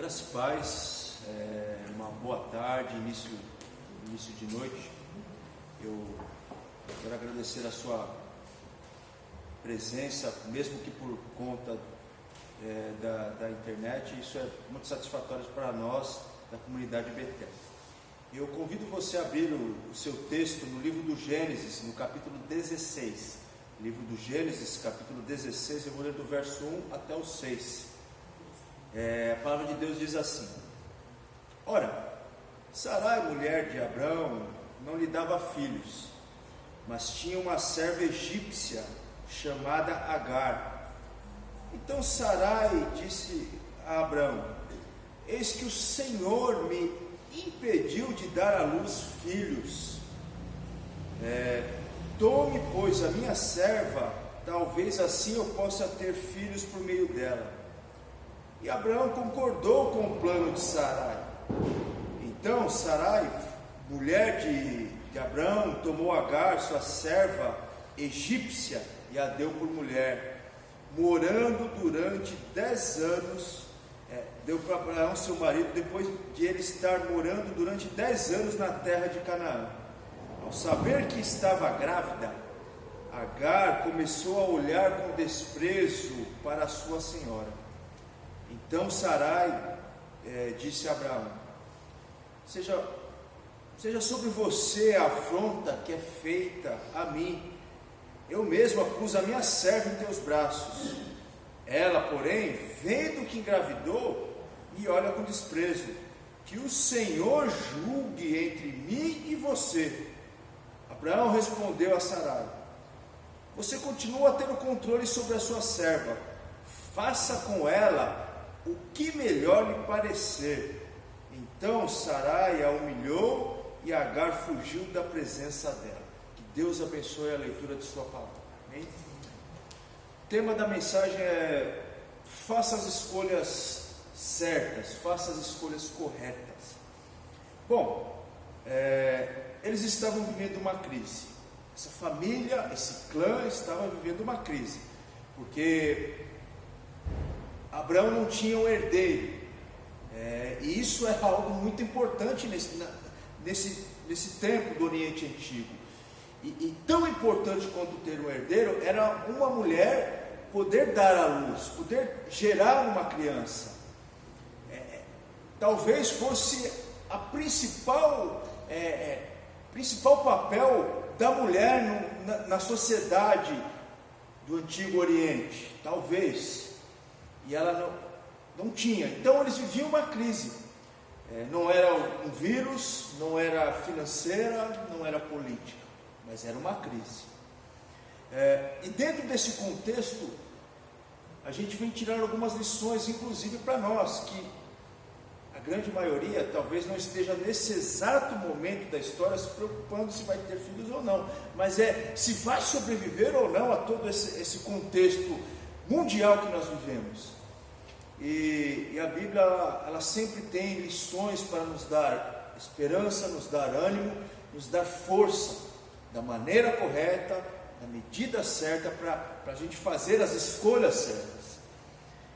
Graças e paz, uma boa tarde, início de noite. Eu quero agradecer a sua presença, mesmo que por conta da internet. Isso é muito satisfatório para nós da comunidade Betel. Eu convido você a abrir o seu texto no livro do Gênesis, no capítulo 16. Livro do Gênesis, capítulo 16, eu vou ler do verso 1 até o 6. A palavra de Deus diz assim: Ora, Sarai, mulher de Abrão, não lhe dava filhos, mas tinha uma serva egípcia chamada Agar. Então Sarai disse a Abrão: Eis que o Senhor me impediu de dar à luz filhos. Tome, pois, a minha serva, talvez assim eu possa ter filhos por meio dela. E Abraão concordou com o plano de Sarai. Então Sarai, mulher de Abraão, tomou Agar, sua serva egípcia, e a deu por mulher. Morando durante 10 anos, deu para Abraão, seu marido, depois de ele estar morando durante 10 anos na terra de Canaã. Ao saber que estava grávida, Agar começou a olhar com desprezo para a sua senhora. Então Sarai disse a Abraão: seja sobre você a afronta que é feita a mim. Eu mesma pus a minha serva em teus braços. Ela, porém, vendo que engravidou, me olha com desprezo. Que o Senhor julgue entre mim e você. Abraão respondeu a Sarai: Você continua a ter o controle sobre a sua serva. Faça com ela o que melhor lhe parecer. Então Sarai a humilhou e Agar fugiu da presença dela. Que Deus abençoe a leitura de sua palavra. Amém? O tema da mensagem é: faça as escolhas certas, faça as escolhas corretas. Bom, eles estavam vivendo uma crise. Essa família, esse clã estava vivendo uma crise, porque Abraão não tinha um herdeiro, e isso é algo muito importante nesse tempo do Oriente Antigo. E tão importante quanto ter um herdeiro era uma mulher poder dar à luz, poder gerar uma criança. Talvez fosse a principal papel da mulher na sociedade do Antigo Oriente, talvez. E ela não tinha. Então eles viviam uma crise. Não era um vírus, não era financeira, não era política, mas era uma crise. E dentro desse contexto, a gente vem tirar algumas lições, inclusive para nós, que a grande maioria talvez não esteja nesse exato momento da história se preocupando se vai ter filhos ou não, mas se vai sobreviver ou não a todo esse contexto mundial que nós vivemos. E a Bíblia, ela sempre tem lições para nos dar esperança, nos dar ânimo, nos dar força, da maneira correta, da medida certa, para a gente fazer as escolhas certas.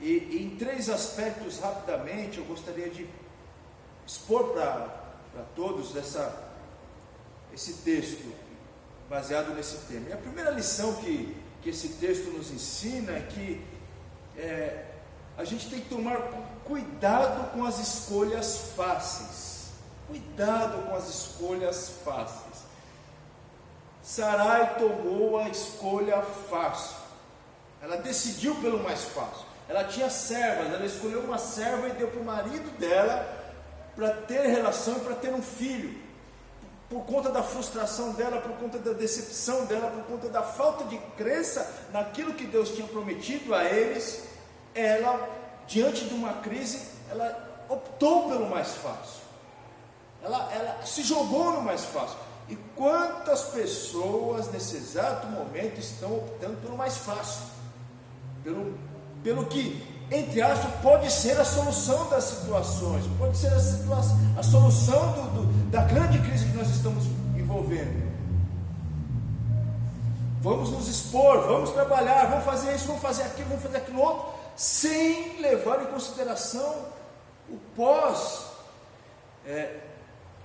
E em 3 aspectos, rapidamente, eu gostaria de expor para todos esse texto, baseado nesse tema. E a primeira lição que esse texto nos ensina é que a gente tem que tomar cuidado com as escolhas fáceis. Cuidado com as escolhas fáceis. Sarai tomou a escolha fácil. Ela decidiu pelo mais fácil. Ela tinha servas, ela escolheu uma serva e deu para o marido dela para ter relação e para ter um filho. Por conta da frustração dela, por conta da decepção dela, por conta da falta de crença naquilo que Deus tinha prometido a eles, ela, diante de uma crise, ela optou pelo mais fácil. Ela se jogou no mais fácil. E quantas pessoas nesse exato momento estão optando pelo mais fácil? Pelo que, entre aspas, pode ser a solução das situações, pode ser a solução da grande crise que nós estamos envolvendo. Vamos nos expor, vamos trabalhar, vamos fazer isso, vamos fazer aquilo outro, sem levar em consideração O pós,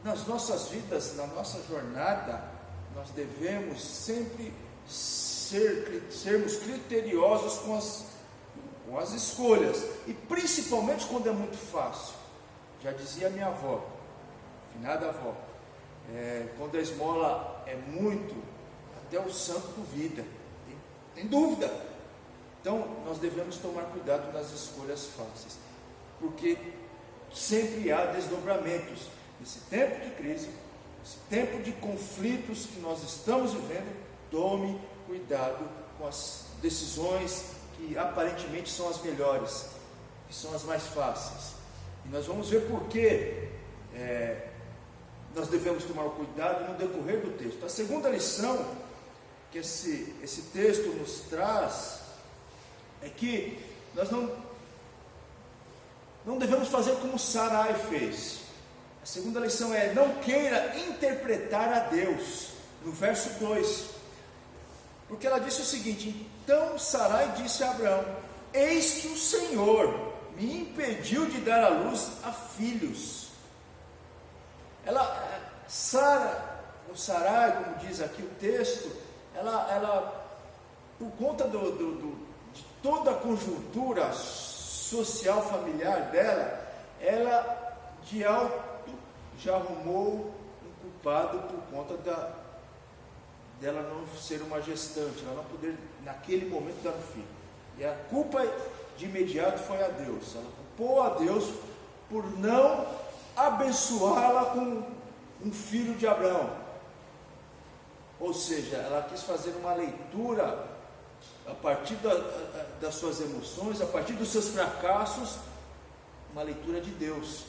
nas nossas vidas, na nossa jornada, nós devemos sempre sermos criteriosos com as escolhas, e principalmente quando é muito fácil. Já dizia minha avó, finada avó, quando a esmola é muito, até o santo duvida, tem dúvida. Então nós devemos tomar cuidado nas escolhas fáceis, porque sempre há desdobramentos. Nesse tempo de crise, nesse tempo de conflitos que nós estamos vivendo, tome cuidado com as decisões que aparentemente são as melhores, que são as mais fáceis. E nós vamos ver por que nós devemos tomar cuidado no decorrer do texto. A segunda lição que esse texto nos traz é que nós não devemos fazer como Sarai fez. A segunda lição é: não queira interpretar a Deus, no verso 2, porque ela disse o seguinte: então Sarai disse a Abraão: eis que o Senhor me impediu de dar à luz a filhos. Sarai, como diz aqui o texto, ela por conta de toda a conjuntura social, familiar dela, ela de alto já arrumou um culpado por conta dela não ser uma gestante, ela não poder naquele momento dar um filho. E a culpa de imediato foi a Deus. Ela culpou a Deus por não abençoá-la com um filho de Abraão. Ou seja, ela quis fazer uma leitura a partir das suas emoções, a partir dos seus fracassos, uma leitura de Deus.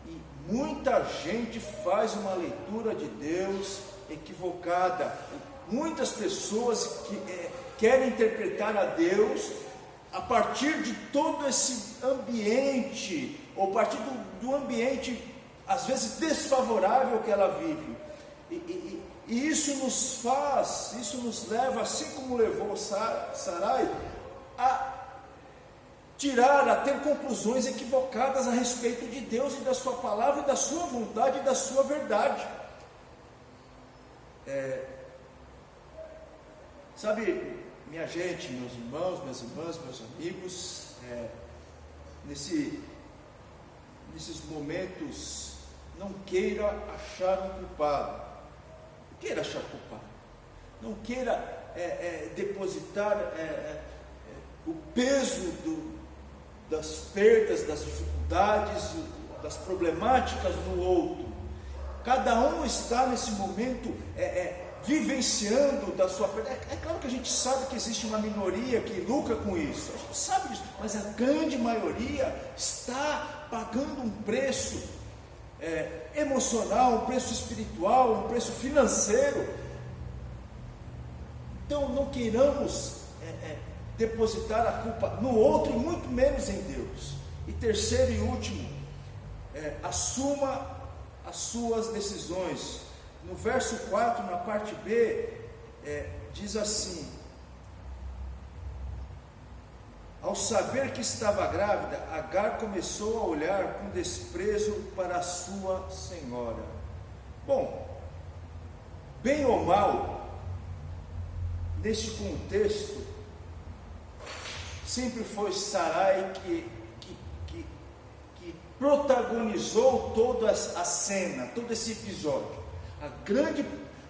E muita gente faz uma leitura de Deus equivocada. Muitas pessoas querem interpretar a Deus a partir de todo esse ambiente, ou a partir do ambiente, às vezes desfavorável que ela vive. E isso nos leva, assim como levou Sarai, a ter conclusões equivocadas a respeito de Deus e da sua palavra, e da sua vontade e da sua verdade. Sabe, minha gente, meus irmãos, minhas irmãs, meus amigos, nesses momentos, não queira achar um culpado. Não queira achar culpado. Não queira depositar o peso das perdas, das dificuldades, das problemáticas no outro. Cada um está nesse momento vivenciando da sua perda. É claro que a gente sabe que existe uma minoria que lucra com isso, a gente sabe disso, mas a grande maioria está pagando um preço emocional, um preço espiritual, um preço financeiro. Então não queiramos depositar a culpa no outro, e muito menos em Deus. E terceiro e último, assuma as suas decisões. No verso 4, na parte B, diz assim: ao saber que estava grávida, Agar começou a olhar com desprezo para a sua senhora. Bom, bem ou mal, neste contexto, sempre foi Sarai que protagonizou toda a cena, todo esse episódio. A grande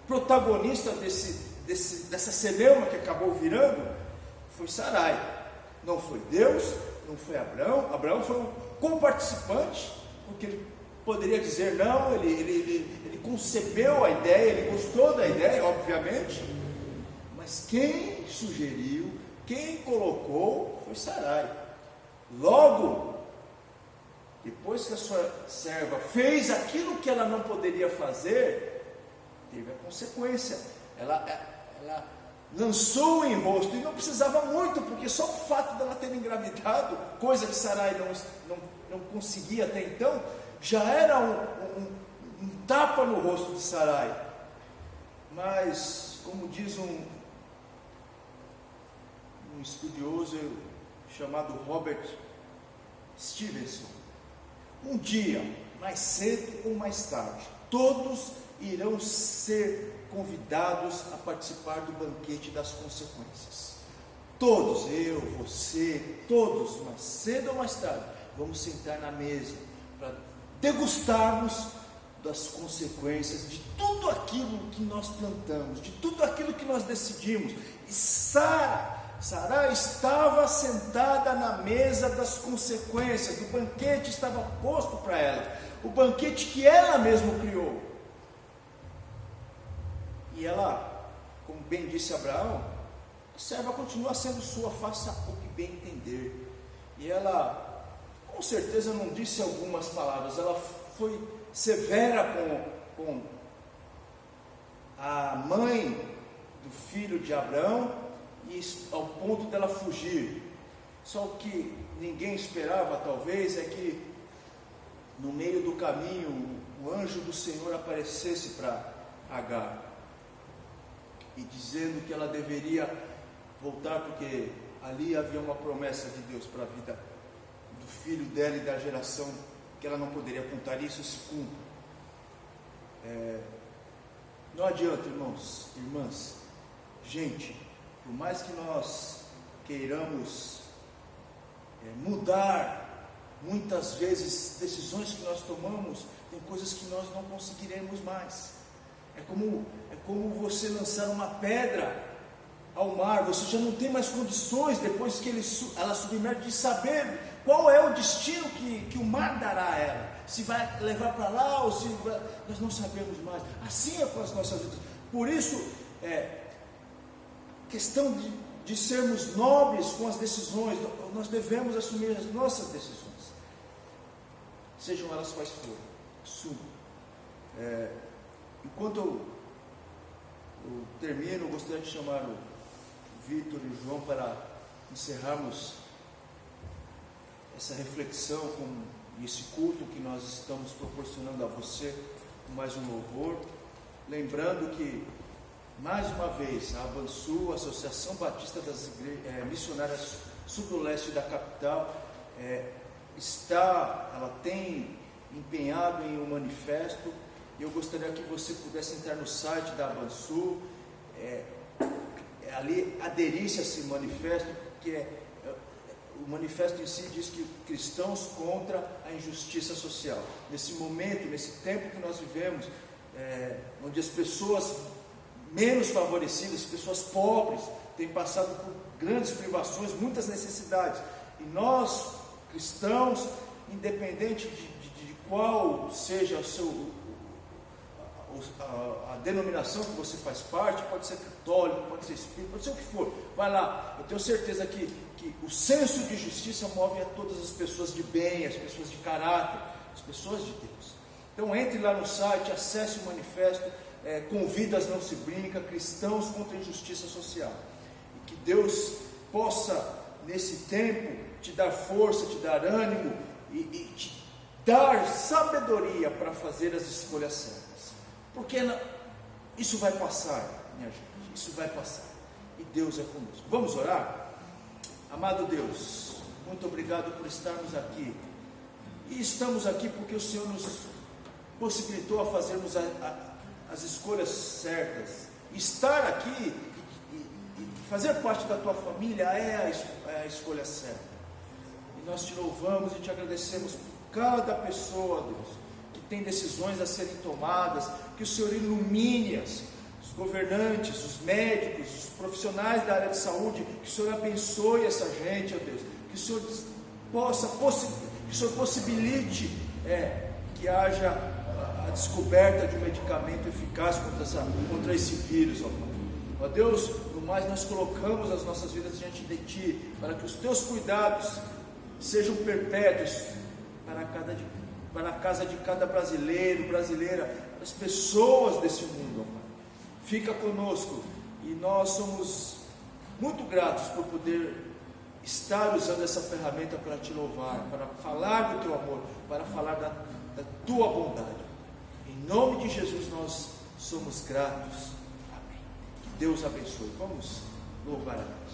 protagonista dessa celeuma que acabou virando foi Sarai. Não foi Deus, não foi Abraão. Abraão foi um comparticipante, porque ele poderia dizer não, ele concebeu a ideia, ele gostou da ideia, obviamente, mas quem sugeriu, quem colocou foi Sarai. Logo, depois que a sua serva fez aquilo que ela não poderia fazer, teve a consequência. Ela lançou o enrosto, e não precisava muito, porque só o fato dela ter engravidado, coisa que Sarai não conseguia até então, já era um tapa no rosto de Sarai. Mas, como diz um estudioso chamado Robert Stevenson, um dia, mais cedo ou mais tarde, todos irão ser convidados a participar do banquete das consequências. Todos, eu, você, todos, mais cedo ou mais tarde, vamos sentar na mesa para degustarmos das consequências de tudo aquilo que nós plantamos, de tudo aquilo que nós decidimos. E Sara estava sentada na mesa das consequências, o banquete estava posto para ela, o banquete que ela mesma criou. E ela, como bem disse Abraão, a serva continua sendo sua, faça o que bem entender. E ela, com certeza, não disse algumas palavras, ela foi severa com a mãe do filho de Abraão, e ao ponto dela fugir. Só o que ninguém esperava, talvez, é que no meio do caminho o anjo do Senhor aparecesse para Agar e dizendo que ela deveria voltar, porque ali havia uma promessa de Deus para a vida do filho dela e da geração que ela não poderia contar. Isso se cumpre. Não adianta, irmãos, irmãs, gente, por mais que nós queiramos mudar, muitas vezes decisões que nós tomamos, tem coisas que nós não conseguiremos mais. É como você lançar uma pedra ao mar, você já não tem mais condições, depois que ela submerge, de saber qual é o destino que o mar dará a ela, se vai levar para lá ou se vai, nós não sabemos mais. Assim é com as nossas vidas. Por isso, questão de sermos nobres com as decisões, nós devemos assumir as nossas decisões, sejam elas quais forem. Assuma. Enquanto eu termino, eu gostaria de chamar o Vitor e o João para encerrarmos essa reflexão com esse culto que nós estamos proporcionando a você, com mais um louvor, lembrando que, mais uma vez, a Abansu, a Associação Batista das Missionárias Sudoeste da capital, ela tem empenhado em um manifesto. Eu gostaria que você pudesse entrar no site da Abansu, ali aderisse a esse manifesto, que o manifesto em si diz que cristãos contra a injustiça social. Nesse momento, nesse tempo que nós vivemos, onde as pessoas menos favorecidas, pessoas pobres, têm passado por grandes privações, muitas necessidades, e nós, cristãos, independente de qual seja a denominação que você faz parte, pode ser católico, pode ser espírita, pode ser o que for, vai lá. Eu tenho certeza que o senso de justiça move a todas as pessoas de bem, as pessoas de caráter, as pessoas de Deus. Então entre lá no site, acesse o manifesto, com vidas não se brinca, cristãos contra a injustiça social, e que Deus possa nesse tempo te dar força, te dar ânimo e te dar sabedoria para fazer as escolhas certas. Porque isso vai passar, minha gente, isso vai passar, e Deus é conosco. Vamos orar? Amado Deus, muito obrigado por estarmos aqui, e estamos aqui porque o Senhor nos possibilitou a fazermos as escolhas certas. Estar aqui e fazer parte da tua família é a escolha certa, e nós te louvamos e te agradecemos por cada pessoa, Deus, tem decisões a serem tomadas, que o Senhor ilumine os governantes, os médicos, os profissionais da área de saúde, que o Senhor abençoe essa gente, ó Deus, que o Senhor possibilite que haja a descoberta de um medicamento eficaz contra esse vírus, ó Pai. Ó Deus, no mais nós colocamos as nossas vidas diante de Ti, para que os Teus cuidados sejam perpétuos para a casa de cada brasileiro, brasileira, as pessoas desse mundo, ó Pai. Fica conosco, e nós somos muito gratos por poder estar usando essa ferramenta para te louvar, para falar do teu amor, para falar da tua bondade. Em nome de Jesus nós somos gratos. Amém. Que Deus abençoe. Vamos louvar a Deus.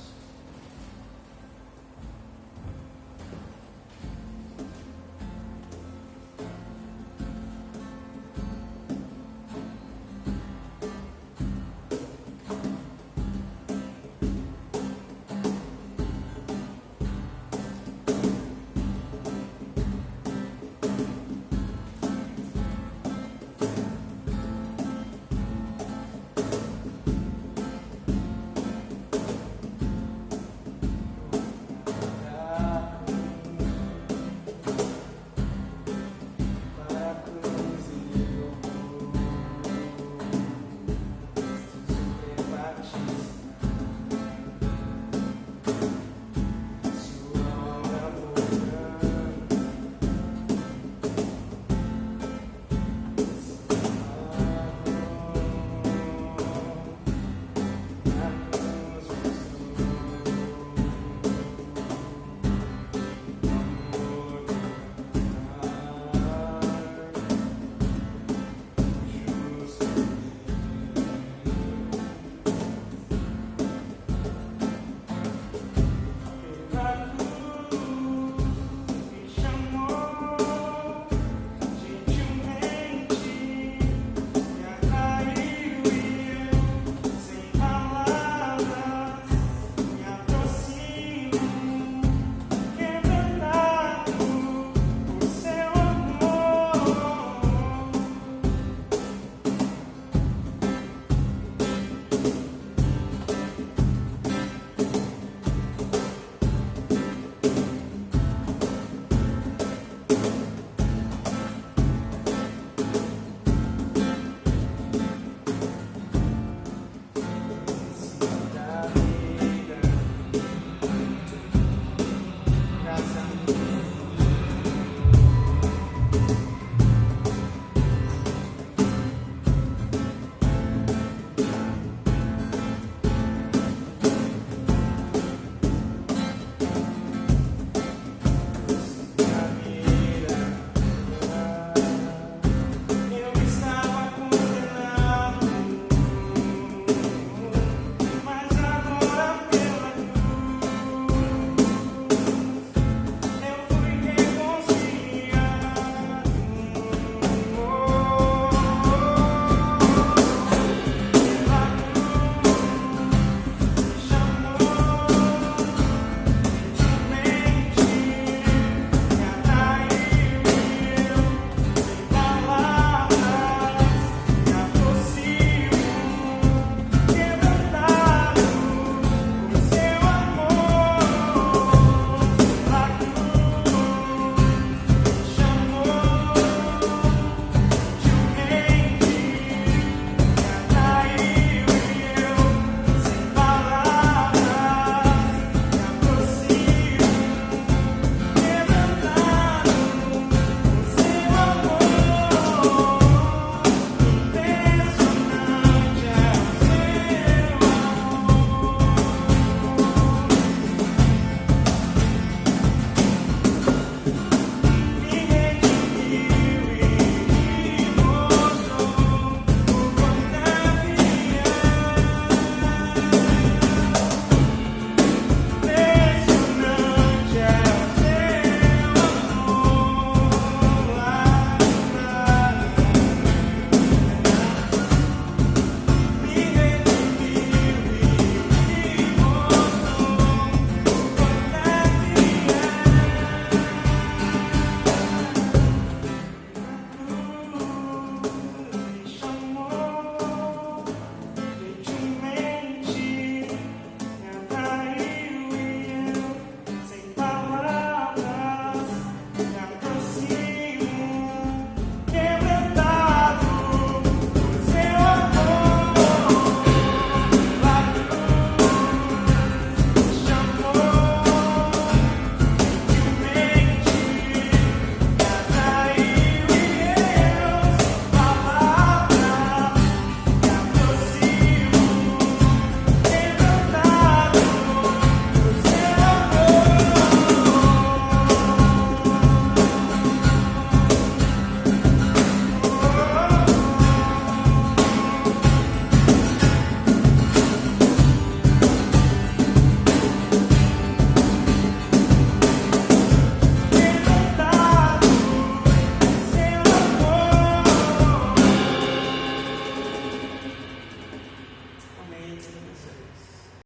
Amém.